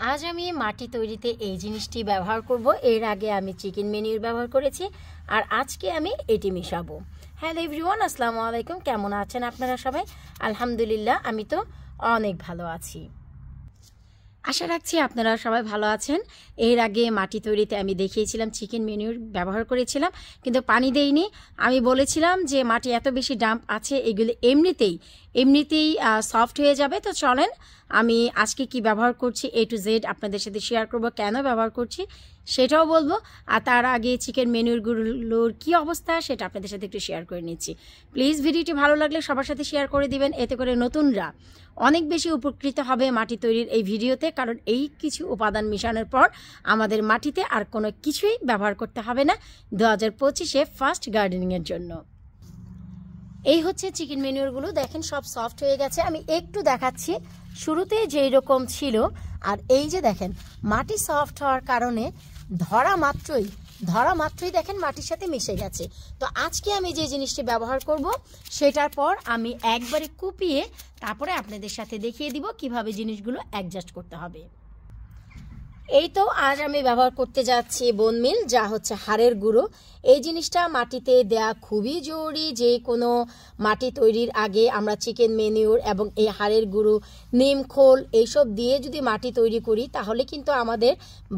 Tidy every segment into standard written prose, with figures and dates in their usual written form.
আজ আমি মাটি তৈরিতে এই জিনিসটি ব্যবহার করব। এর আগে আমি চিকেন মেনিউর ব্যবহার করেছি আর আজকে আমি এটি মিশাবো। হ্যালো এভরিওয়ান, আসসালামু আলাইকুম। কেমন আছেন আপনারা সবাই? আলহামদুলিল্লাহ, আমি তো অনেক ভালো আছি। আশা রাখছি আপনারা সবাই ভালো আছেন। এর আগে মাটি তৈরিতে আমি দেখিয়েছিলাম চিকেন মেনিউর ব্যবহার করেছিলাম, কিন্তু পানি দেইনি। আমি বলেছিলাম যে মাটি এত বেশি ডাম্প আছে, এগুলো এমনিতেই সফট হয়ে যাবে। তো চলেন আমি আজকে কি ব্যবহার করছি A to Z আপনাদের সাথে শেয়ার করব, কেন ব্যবহার করছি সেটাও বলবো। আর তার আগে চিকেন মেনিউরগুলোর কী অবস্থা সেটা আপনাদের সাথে একটু শেয়ার করে নিচ্ছি। প্লিজ ভিডিওটি ভালো লাগলে সবার সাথে শেয়ার করে দিবেন, এতে করে নতুনরা অনেক বেশি উপকৃত হবে মাটি তৈরির এই ভিডিওতে। কারণ এই কিছু উপাদান মিশানোর পর আমাদের মাটিতে আর কোনো কিছুই ব্যবহার করতে হবে না 2025-এ ফার্স্ট গার্ডেনিংয়ের জন্য। এই হচ্ছে চিকেন মেনিউরগুলো, দেখেন সব সফট হয়ে গেছে। আমি একটু দেখাচ্ছি, শুরুতে যেই রকম ছিল আর এই যে দেখেন মাটি সফট হওয়ার কারণে ধরা মাত্রই দেখেন মাটির সাথে মিশে গেছে। তো আজকে আমি যে জিনিসটি ব্যবহার করব সেটার পর আমি একবারে কুপিয়ে তারপরে আপনাদের সাথে দেখিয়ে দিব কিভাবে জিনিসগুলো অ্যাডজাস্ট করতে হবে। এই তো আজ আমি ব্যবহার করতে যাচ্ছি বোন মিল, যা হচ্ছে হাড়ের গুঁড়ো। এই জিনিসটা মাটিতে দেয়া খুবই জরুরি। যে কোনো মাটি তৈরির আগে আমরা চিকেন মেনিউর এবং এই হাড়ের গুঁড়ো, নিম খোল এইসব দিয়ে যদি মাটি তৈরি করি তাহলে কিন্তু আমাদের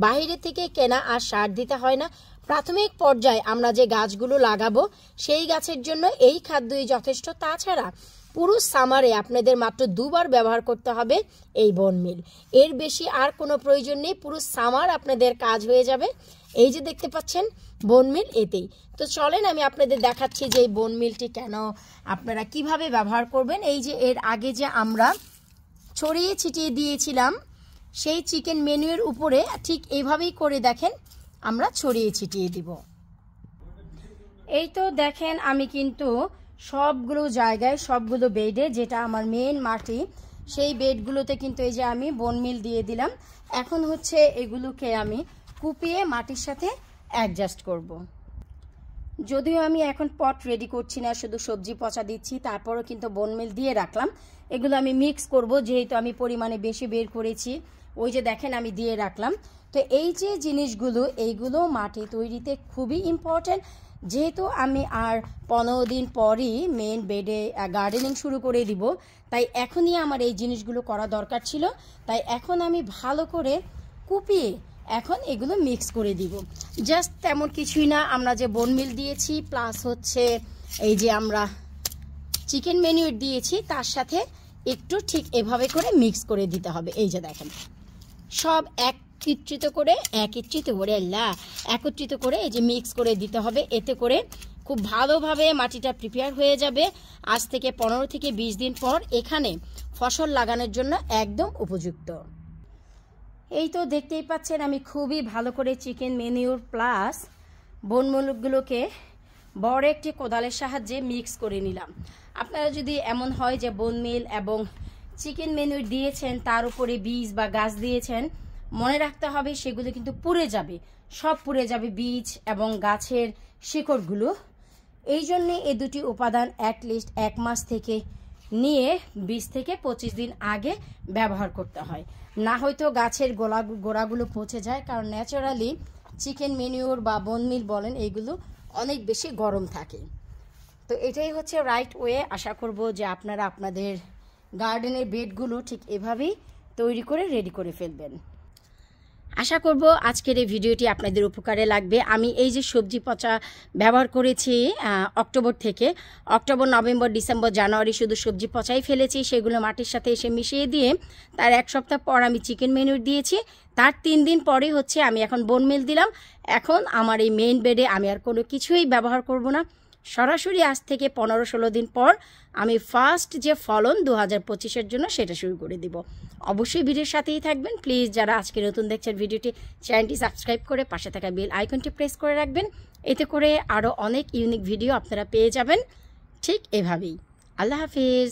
বাইরে থেকে কেনা আর সার দিতে হয় না। প্রাথমিক পর্যায়ে আমরা যে গাছগুলো লাগাবো সেই গাছের জন্য এই খাদ্যই যথেষ্ট। তাছাড়া পুরো সামারে আপনাদের মাত্র 2 বার ব্যবহার করতে হবে এই বোন মিল, এর বেশি আর কোনো প্রয়োজন নেই। পুরো সামার আপনাদের কাজ হয়ে যাবে। এই যে দেখতে পাচ্ছেন বোন মিল, এতেই। তো চলেন আমি আপনাদের দেখাচ্ছি যে এই বোন মিলটি কেন আপনারা কিভাবে ব্যবহার করবেন। এই যে এর আগে যে আমরা ছড়িয়ে ছিটিয়ে দিয়েছিলাম সেই চিকেন মেনুর উপরে ঠিক এইভাবেই করে দেখেন আমরা ছড়িয়ে ছিটিয়ে দিব। এই তো দেখেন আমি কিন্তু সবগুলো জায়গায়, সবগুলো বেডে, যেটা আমার মেন মাটি সেই বেডগুলোতে কিন্তু এই যে আমি বোন মিল দিয়ে দিলাম। এখন হচ্ছে এগুলোকে আমি কুপিয়ে মাটির সাথে অ্যাডজাস্ট করব। যদিও আমি এখন পট রেডি করছি না, শুধু সবজি পচা দিচ্ছি, তারপরও কিন্তু বোন মিল দিয়ে রাখলাম। এগুলো আমি মিক্স করব, যেহেতু আমি পরিমাণে বেশি বের করেছি। ওই যে দেখেন আমি দিয়ে রাখলাম। তো এই যে জিনিসগুলো, এইগুলো মাটি তৈরিতে খুবই ইম্পর্টেন্ট। যেহেতু আমি আর 15 দিন পরই মেন বেডে গার্ডেনিং শুরু করে দিব, তাই এখনই আমার এই জিনিসগুলো করা দরকার ছিল। তাই এখন আমি ভালো করে কুপিয়ে এখন এগুলো মিক্স করে দিব। জাস্ট তেমন কিছুই না, আমরা যে বোন মিল দিয়েছি প্লাস হচ্ছে এই যে আমরা চিকেন মেনিউর দিয়েছি তার সাথে একটু ঠিক এভাবে করে মিক্স করে দিতে হবে। এই যে দেখেন সব একত্রিত করে এই যে মিক্স করে দিতে হবে। এতে করে খুব ভালোভাবে মাটিটা প্রিপেয়ার হয়ে যাবে। আজ থেকে 15 থেকে 20 দিন পর এখানে ফসল লাগানোর জন্য একদম উপযুক্ত। এই তো দেখতেই পাচ্ছেন আমি খুবই ভালো করে চিকেন মেনিউর প্লাস বনমূলগুলোকে বড় একটি কোদালের সাহায্যে মিক্স করে নিলাম। আপনারা যদি এমন হয় যে বোন মিল এবং চিকেন মেনিউর দিয়েছেন তার উপরে বীজ বা গাছ দিয়েছেন, মনে রাখতে হবে সেগুলো কিন্তু পুড়ে যাবে, সব পুড়ে যাবে বীজ এবং গাছের শিকড়গুলো। এই জন্যে এই দুটি উপাদান অ্যাটলিস্ট 1 মাস থেকে নিয়ে 20 থেকে 25 দিন আগে ব্যবহার করতে হয়, না হয়তো গাছের গোড়াগুলো পচে যায়। কারণ ন্যাচারালি চিকেন মেনিউর বা বোন মিল বলেন এইগুলো অনেক বেশি গরম থাকে। তো এটাই হচ্ছে রাইট ওয়ে। আশা করব যে আপনারা আপনাদের গার্ডেনের বেডগুলো ঠিক এভাবেই তৈরি করে রেডি করে ফেলবেন। আশা করব আজকের এই ভিডিওটি আপনাদের উপকারে লাগবে। আমি এই যে সবজি পচা ব্যবহার করেছি অক্টোবর, নভেম্বর, ডিসেম্বর, জানুয়ারি শুধু সবজি পচাই ফেলেছি। সেগুলো মাটির সাথে এসে মিশিয়ে দিয়ে তার 1 সপ্তাহ পর আমি চিকেন মেনিউর দিয়েছি। তার 3 দিন পরে হচ্ছে আমি এখন বোন মিল দিলাম। এখন আমার এই মেইন বেডে আমি আর কোনো কিছুই ব্যবহার করব না। সরাসরি আজ থেকে 15-16 দিন পর আমি ফার্স্ট যে ফলন 2025-এর জন্য সেটা শুরু করে দিব। অবশ্যই ভিডিওর সাথেই থাকবেন। প্লিজ যারা আজকে নতুন দেখছেন ভিডিওটি, চ্যানেলটি সাবস্ক্রাইব করে পাশে থাকা বেল আইকনটি প্রেস করে রাখবেন। এতে করে আরও অনেক ইউনিক ভিডিও আপনারা পেয়ে যাবেন ঠিক এভাবেই। আল্লাহ হাফিজ।